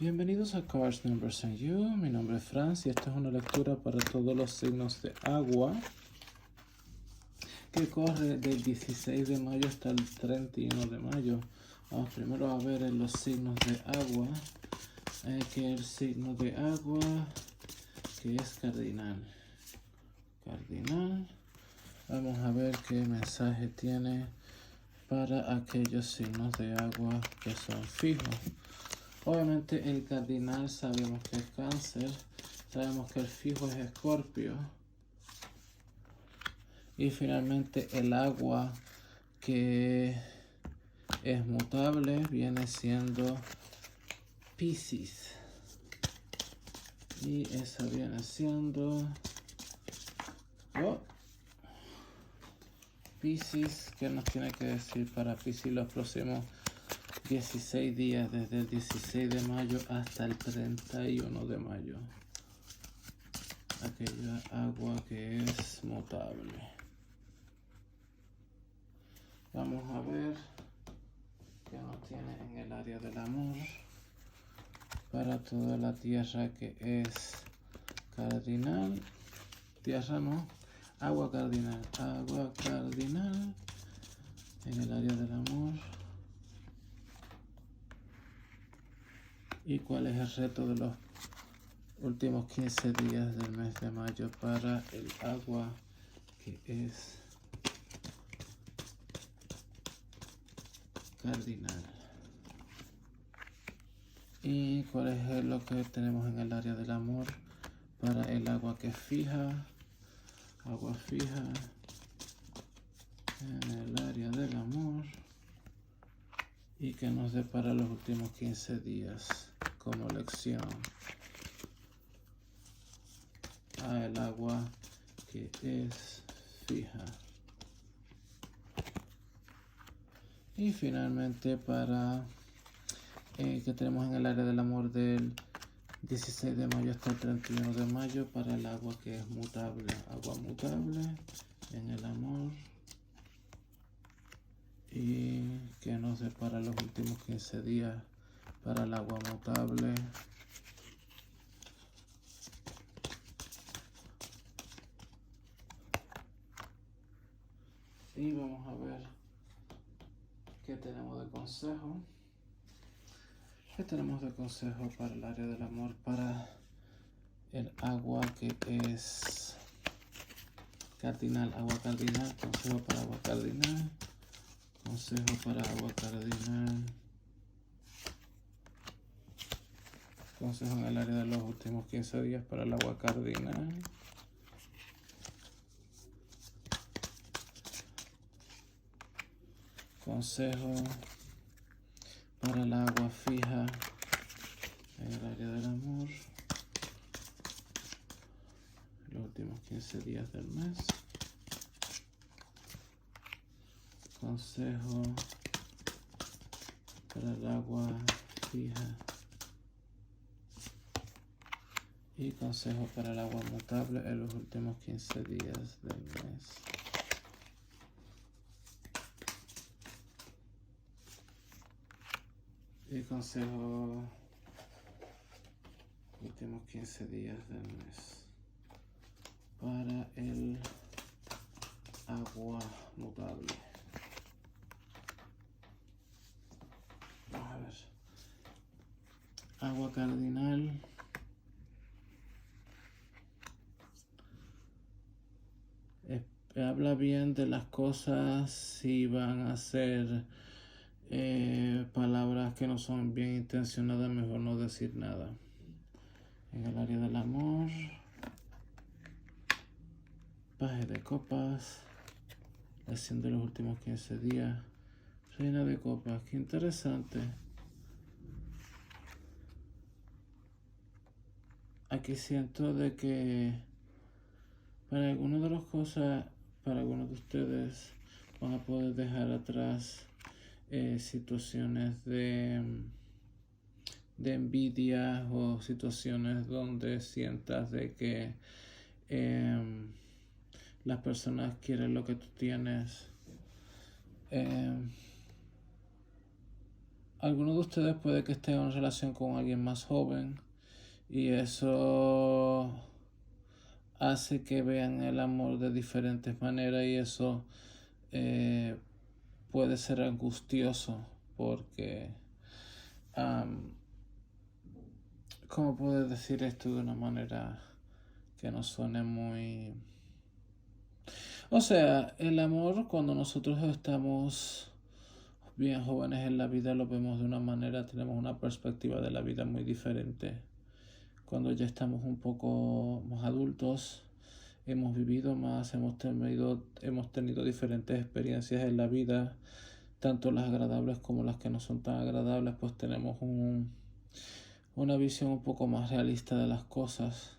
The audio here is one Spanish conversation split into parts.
Bienvenidos a Cards, Numbers and You. Mi nombre es Franz y esta es una lectura para todos los signos de agua que corre del 16 de mayo hasta el 31 de mayo. Vamos primero a ver los signos de agua, que el signo de agua que es cardinal. Vamos a ver qué mensaje tiene para aquellos signos de agua que son fijos. Obviamente el cardinal sabemos que es Cáncer, sabemos que el fijo es Escorpio. Y finalmente el agua que es mutable viene siendo Piscis. Y esa viene siendo Piscis. ¿Qué nos tiene que decir para Piscis los próximos 16 días, desde el 16 de mayo hasta el 31 de mayo? Aquella agua que es mutable. Vamos a ver qué nos tiene en el área del amor para toda la tierra que es cardinal. Tierra no, agua cardinal. Agua cardinal en el área del amor. ¿Y cuál es el reto de los últimos 15 días del mes de mayo para el agua que es cardinal? ¿Y cuál es lo que tenemos en el área del amor para el agua que es fija? Agua fija en el área del amor. ¿Y que nos depara los últimos 15 días como lección a el agua que es fija? Y finalmente para que tenemos en el área del amor del 16 de mayo hasta el 31 de mayo para el agua que es mutable. Agua mutable en el amor. Y que nos depara los últimos 15 días para el agua mutable. Y vamos a ver qué tenemos de consejo. ¿Qué tenemos de consejo para el área del amor, para el agua que es cardinal? Agua cardinal, consejo para agua cardinal. Consejo para agua cardinal. Consejo en el área de los últimos 15 días para el agua cardinal. Consejo para el agua fija en el área del amor. Los últimos 15 días del mes. Consejo para el agua fija. Y consejo para el agua mutable en los últimos 15 días del mes. Y consejo últimos 15 días del mes para el agua mutable. Vamos a ver. Agua cardinal. Habla bien de las cosas si van a ser palabras que no son bien intencionadas, mejor no decir nada. En el área del amor, paje de copas, lección de los últimos 15 días, reina de copas, qué interesante. Aquí siento de que para algunas de las cosas, para algunos de ustedes van a poder dejar atrás situaciones de envidia o situaciones donde sientas de que las personas quieren lo que tú tienes. algunos de ustedes puede que estén en una relación con alguien más joven y eso hace que vean el amor de diferentes maneras y eso eh, puede ser angustioso porque, ¿cómo puedo decir esto de una manera que no suene muy... O sea, el amor cuando nosotros estamos bien jóvenes en la vida lo vemos de una manera, tenemos una perspectiva de la vida muy diferente. Cuando ya estamos un poco más adultos, hemos vivido más, hemos tenido diferentes experiencias en la vida, tanto las agradables como las que no son tan agradables, pues tenemos una visión un poco más realista de las cosas.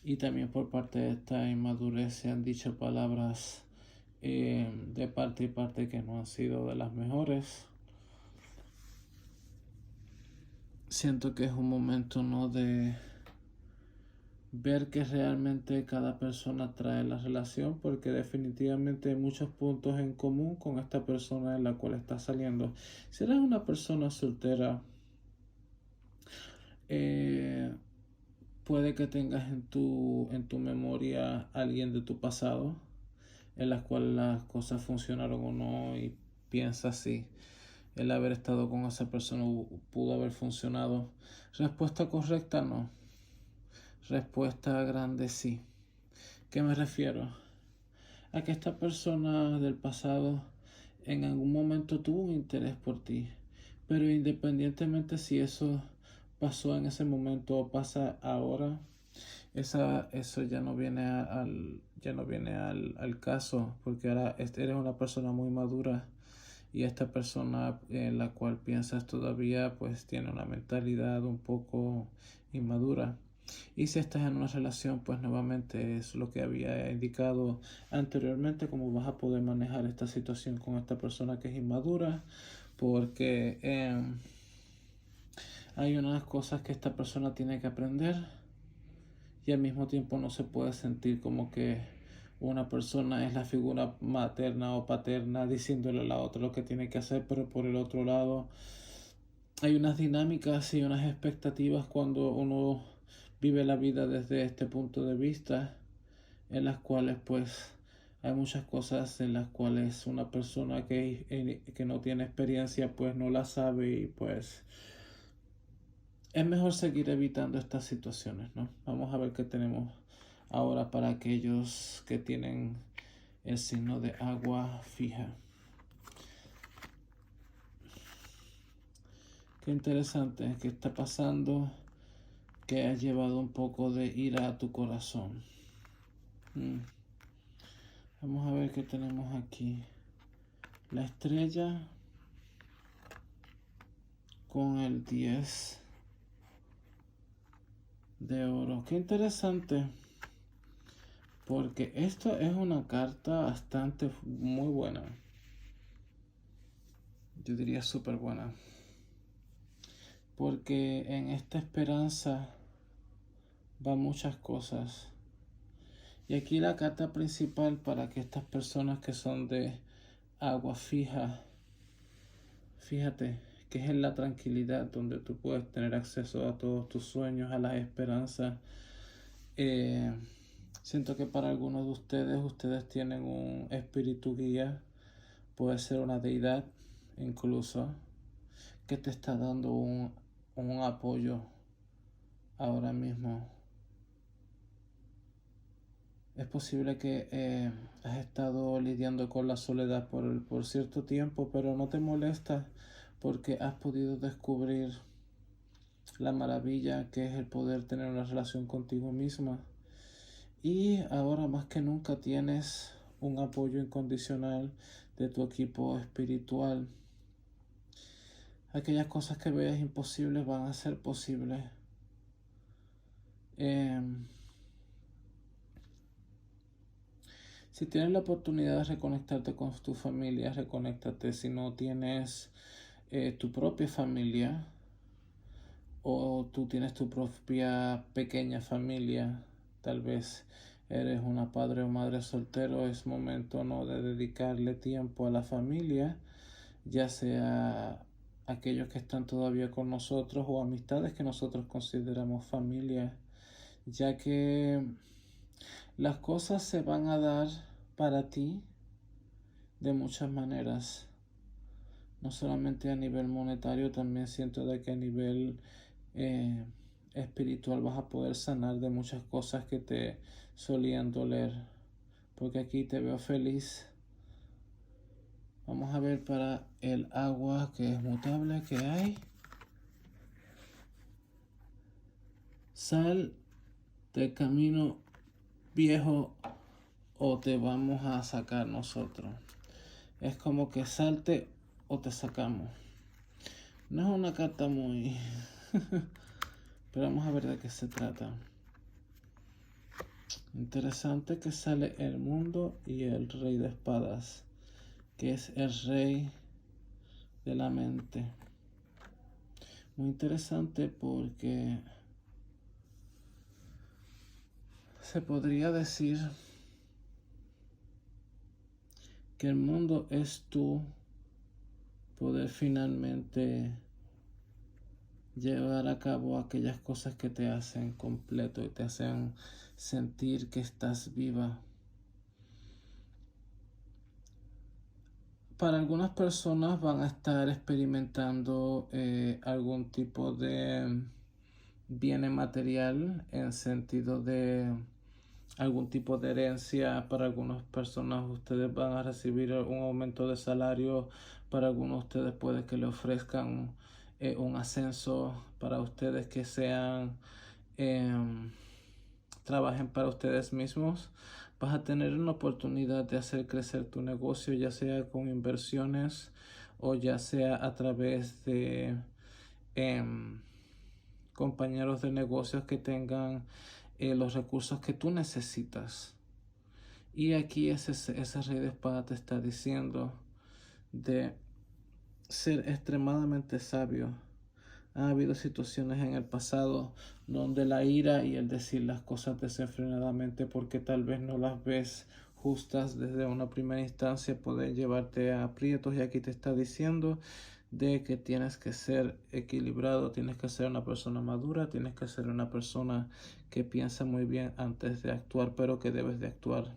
Y también por parte de esta inmadurez se han dicho palabras de parte y parte que no han sido de las mejores. Siento que es un momento, ¿no?, de ver que realmente cada persona trae la relación, porque definitivamente hay muchos puntos en común con esta persona en la cual estás saliendo. Si eres una persona soltera, eh, puede que tengas en tu memoria alguien de tu pasado en la cual las cosas funcionaron o no y piensas si el haber estado con esa persona pudo haber funcionado. Respuesta correcta, no. Respuesta grande, sí. ¿Qué me refiero? A que esta persona del pasado en algún momento tuvo un interés por ti, pero independientemente si eso pasó en ese momento o pasa ahora, eso ya no viene al caso, porque ahora eres una persona muy madura y esta persona en la cual piensas todavía pues tiene una mentalidad un poco inmadura. Y si estás en una relación, pues nuevamente es lo que había indicado anteriormente, cómo vas a poder manejar esta situación con esta persona que es inmadura, porque hay unas cosas que esta persona tiene que aprender y al mismo tiempo no se puede sentir como que una persona es la figura materna o paterna diciéndole a la otra lo que tiene que hacer, pero por el otro lado hay unas dinámicas y unas expectativas cuando uno vive la vida desde este punto de vista, en las cuales pues hay muchas cosas en las cuales una persona que no tiene experiencia pues no la sabe y pues es mejor seguir evitando estas situaciones, ¿no? Vamos a ver qué tenemos ahora para aquellos que tienen el signo de agua fija. Qué interesante, ¿qué está pasando? Que ha llevado un poco de ira a tu corazón. Vamos a ver qué tenemos aquí. La estrella con el 10 de oro. Qué interesante. Porque esto es una carta bastante muy buena. Yo diría súper buena. Porque en esta esperanza van muchas cosas. Y aquí la carta principal para que estas personas que son de agua fija, fíjate que es en la tranquilidad donde tú puedes tener acceso a todos tus sueños, a las esperanzas. Siento que para algunos de ustedes tienen un espíritu guía, puede ser una deidad incluso, que te está dando un apoyo ahora mismo. Es posible que has estado lidiando con la soledad por cierto tiempo, pero no te molesta porque has podido descubrir la maravilla que es el poder tener una relación contigo misma. Y ahora más que nunca tienes un apoyo incondicional de tu equipo espiritual. Aquellas cosas que veas imposibles van a ser posibles. Si tienes la oportunidad de reconectarte con tu familia, reconéctate. Si no tienes tu propia familia o tú tienes tu propia pequeña familia, tal vez eres una padre o madre soltero, es momento, ¿no?, de dedicarle tiempo a la familia, ya sea aquellos que están todavía con nosotros o amistades que nosotros consideramos familia, ya que las cosas se van a dar para ti de muchas maneras. No solamente a nivel monetario, también siento de que a nivel eh, espiritual vas a poder sanar de muchas cosas que te solían doler. Porque aquí te veo feliz. Vamos a ver para el agua que es mutable que hay. Sal del camino viejo o te vamos a sacar nosotros. Es como que salte o te sacamos. No es una carta muy... pero vamos a ver de qué se trata. Interesante que sale el mundo y el rey de espadas, que es el rey de la mente. Muy interesante porque se podría decir que el mundo es tu poder finalmente llevar a cabo aquellas cosas que te hacen completo y te hacen sentir que estás viva. Para algunas personas van a estar experimentando algún tipo de bienes material en sentido de algún tipo de herencia. Para algunas personas ustedes van a recibir un aumento de salario, para algunos ustedes puede que le ofrezcan un ascenso, para ustedes que sean trabajen para ustedes mismos. Vas a tener una oportunidad de hacer crecer tu negocio, ya sea con inversiones o ya sea a través de compañeros de negocios que tengan los recursos que tú necesitas. Y aquí ese rey de espada te está diciendo de ser extremadamente sabio. Ha habido situaciones en el pasado donde la ira y el decir las cosas desenfrenadamente porque tal vez no las ves justas desde una primera instancia puede llevarte a aprietos, y aquí te está diciendo de que tienes que ser equilibrado, tienes que ser una persona madura, tienes que ser una persona que piensa muy bien antes de actuar, pero que debes de actuar.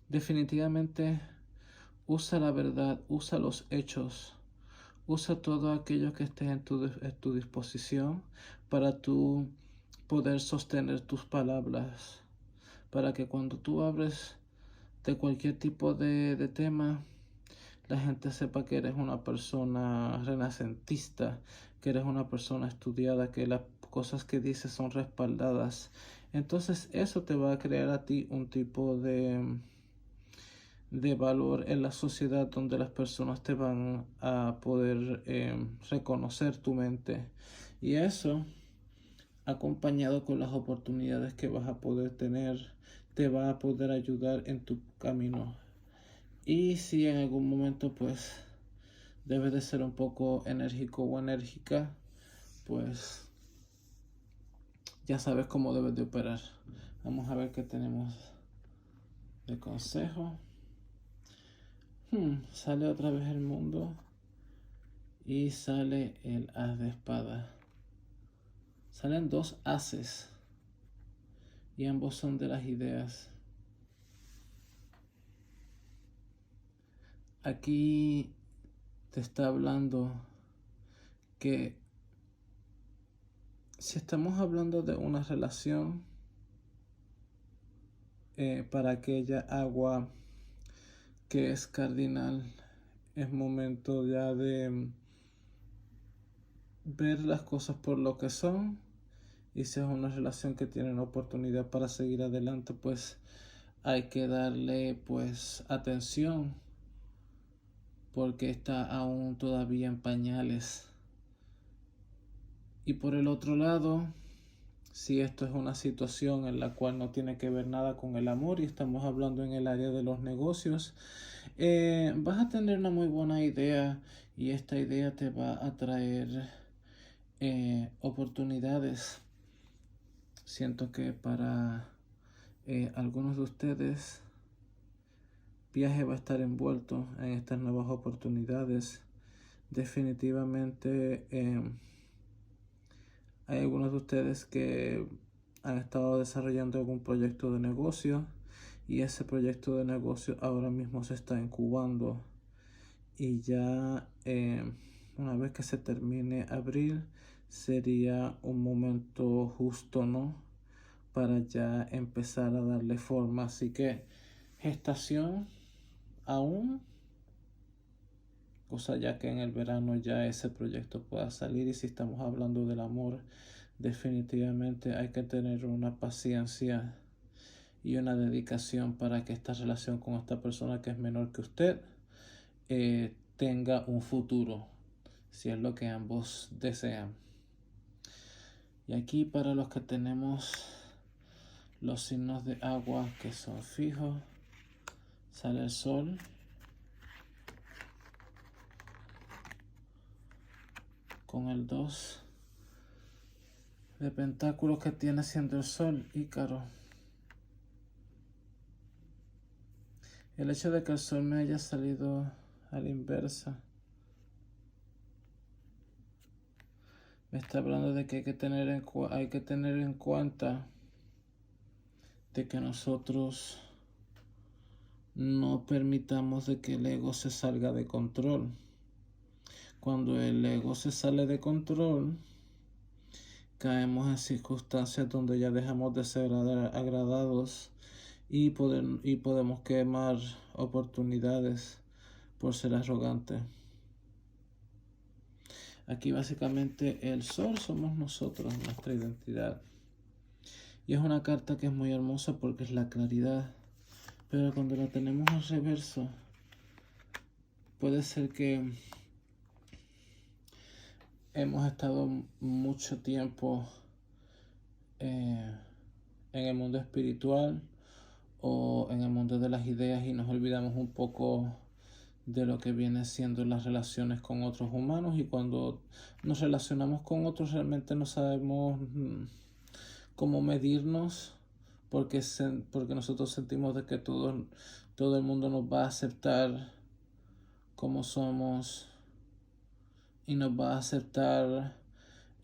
Definitivamente usa la verdad, usa los hechos. Usa todo aquello que esté en tu disposición para tú poder sostener tus palabras. Para que cuando tú abres de cualquier tipo de tema, la gente sepa que eres una persona renacentista, que eres una persona estudiada, que las cosas que dices son respaldadas. Entonces eso te va a crear a ti un tipo de valor en la sociedad donde las personas te van a poder reconocer tu mente, y eso acompañado con las oportunidades que vas a poder tener te va a poder ayudar en tu camino. Y si en algún momento pues debes de ser un poco enérgico o enérgica, pues ya sabes cómo debes de operar. Vamos a ver qué tenemos de consejo. Sale otra vez el mundo y sale el as de espada. Salen dos ases y ambos son de las ideas. Aquí te está hablando que si estamos hablando de una relación, para aquella agua que es cardinal, es momento ya de ver las cosas por lo que son, y si es una relación que tiene una oportunidad para seguir adelante, pues hay que darle pues atención porque está aún todavía en pañales. Y por el otro lado, si esto es una situación en la cual no tiene que ver nada con el amor y estamos hablando en el área de los negocios, vas a tener una muy buena idea, y esta idea te va a traer oportunidades. Siento que para algunos de ustedes viaje va a estar envuelto en estas nuevas oportunidades. definitivamente hay algunos de ustedes que han estado desarrollando algún proyecto de negocio y ese proyecto de negocio ahora mismo se está incubando y ya una vez que se termine abril sería un momento justo, ¿no? Para ya empezar a darle forma. Así que gestación aún, cosa ya que en el verano ya ese proyecto pueda salir. Y si estamos hablando del amor, definitivamente hay que tener una paciencia y una dedicación para que esta relación con esta persona que es menor que usted tenga un futuro, si es lo que ambos desean. Y aquí para los que tenemos los signos de agua que son fijos, sale el sol, con el 2 de pentáculos que tiene siendo el sol, Ícaro. El hecho de que el sol me haya salido a la inversa me está hablando de que hay que tener en cuenta de que nosotros no permitamos de que el ego se salga de control. Cuando el ego se sale de control, caemos en circunstancias donde ya dejamos de ser agradados y podemos quemar oportunidades por ser arrogantes. Aquí básicamente el sol somos nosotros, nuestra identidad. Y es una carta que es muy hermosa porque es la claridad. Pero cuando la tenemos al reverso, puede ser que hemos estado mucho tiempo en el mundo espiritual o en el mundo de las ideas y nos olvidamos un poco de lo que viene siendo las relaciones con otros humanos, y cuando nos relacionamos con otros realmente no sabemos cómo medirnos porque nosotros sentimos de que todo el mundo nos va a aceptar como somos y nos va a aceptar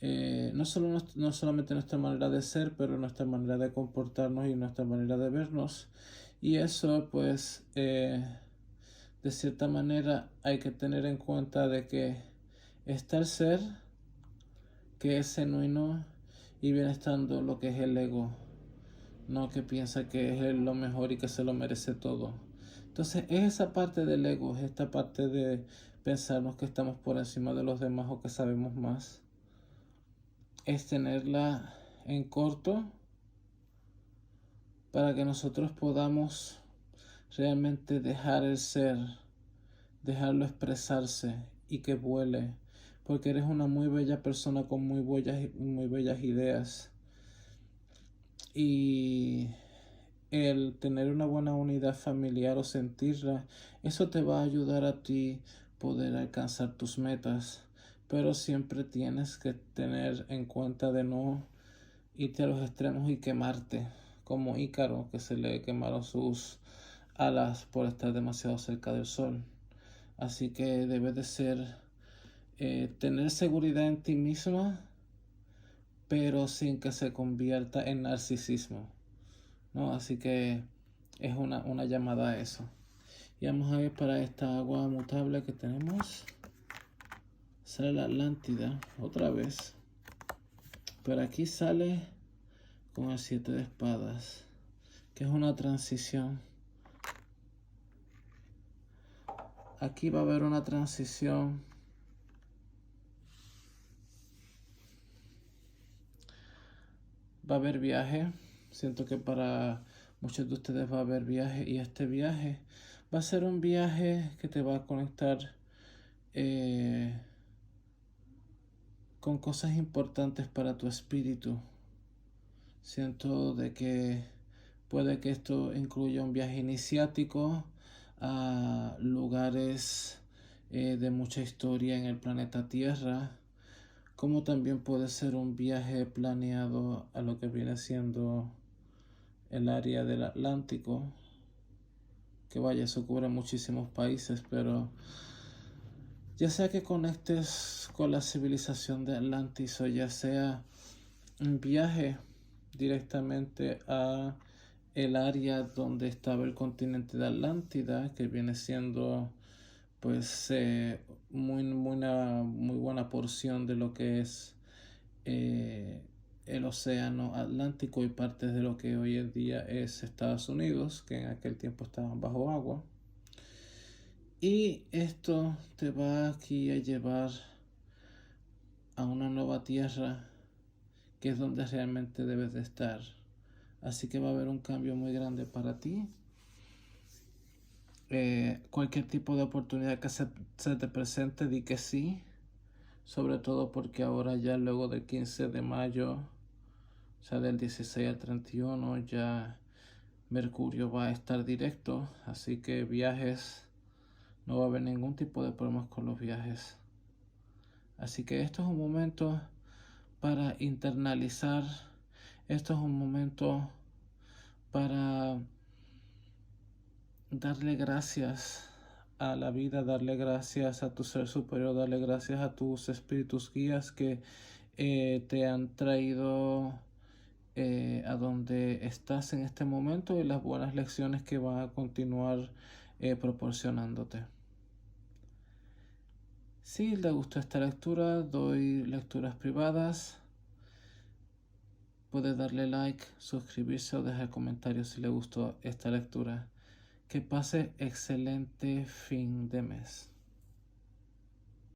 no solamente nuestra manera de ser, pero nuestra manera de comportarnos y nuestra manera de vernos. Y eso pues de cierta manera hay que tener en cuenta de que está el ser que es genuino y viene estando lo que es el ego, no que piensa que es lo mejor y que se lo merece todo. Entonces es esa parte del ego, es esta parte de pensarnos que estamos por encima de los demás o que sabemos más. Es tenerla en corto para que nosotros podamos realmente dejar el ser, dejarlo expresarse y que vuele, porque eres una muy bella persona con muy bellas ideas. Y el tener una buena unidad familiar o sentirla, eso te va a ayudar a ti poder alcanzar tus metas, pero siempre tienes que tener en cuenta de no irte a los extremos y quemarte, como Ícaro, que se le quemaron sus alas por estar demasiado cerca del sol. Así que debes de ser tener seguridad en ti misma, pero sin que se convierta en narcisismo, ¿no? Así que es una llamada a eso. Y vamos a ver para esta agua mutable que tenemos. Sale la Atlántida otra vez. Pero aquí sale con el 7 de espadas, que es una transición. Aquí va a haber una transición. Va a haber viaje. Siento que para muchos de ustedes va a haber viaje, y este viaje va a ser un viaje que te va a conectar con cosas importantes para tu espíritu. Siento de que puede que esto incluya un viaje iniciático a lugares de mucha historia en el planeta Tierra, como también puede ser un viaje planeado a lo que viene siendo el área del Atlántico, que vaya, eso cubre muchísimos países, pero Ya sea que conectes con la civilización de Atlantis o ya sea un viaje directamente a el área donde estaba el continente de Atlántida, que viene siendo pues muy buena porción de lo que es eh, el océano Atlántico y partes de lo que hoy en día es Estados Unidos, que en aquel tiempo estaban bajo agua. Y esto te va aquí a llevar a una nueva tierra que es donde realmente debes de estar. Así que va a haber un cambio muy grande para ti. Cualquier tipo de oportunidad que se te presente, di que sí. Sobre todo porque ahora ya luego del 15 de mayo, o sea, del 16 al 31, ya Mercurio va a estar directo. Así que viajes, no va a haber ningún tipo de problemas con los viajes. Así que esto es un momento para internalizar. Esto es un momento para darle gracias a la vida, darle gracias a tu ser superior, darle gracias a tus espíritus guías que te han traído a donde estás en este momento y las buenas lecciones que van a continuar proporcionándote. Si le gustó esta lectura, doy lecturas privadas. Puede darle like, suscribirse o dejar comentarios si le gustó esta lectura. Que pase excelente fin de mes.